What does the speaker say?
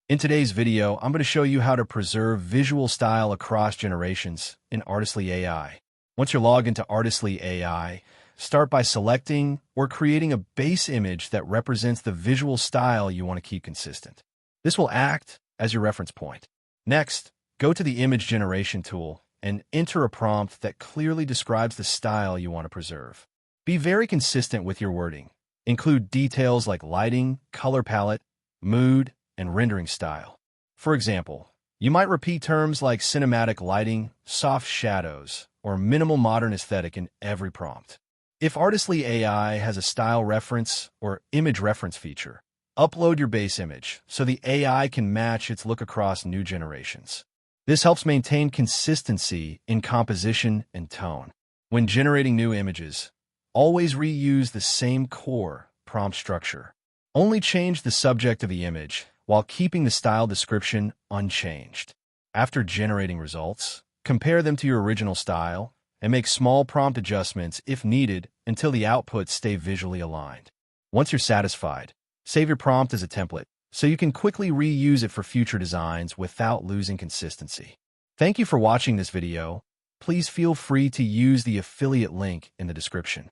In today's video, I'm going to show you how to preserve visual style across generations in Artistly AI. Once you're logged into Artistly AI, start by selecting or creating a base image that represents the visual style you want to keep consistent. This will act as your reference point. Next, go to the Image Generation tool and enter a prompt that clearly describes the style you want to preserve. Be very consistent with your wording. Include details like lighting, color palette, mood, and rendering style. For example, you might repeat terms like cinematic lighting, soft shadows, or minimal modern aesthetic in every prompt. If Artistly AI has a style reference or image reference feature, upload your base image so the AI can match its look across new generations. This helps maintain consistency in composition and tone. When generating new images, always reuse the same core prompt structure. Only change the subject of the image while keeping the style description unchanged. After generating results, compare them to your original style and make small prompt adjustments if needed until the outputs stay visually aligned. Once you're satisfied, save your prompt as a template so you can quickly reuse it for future designs without losing consistency. Thank you for watching this video. Please feel free to use the affiliate link in the description.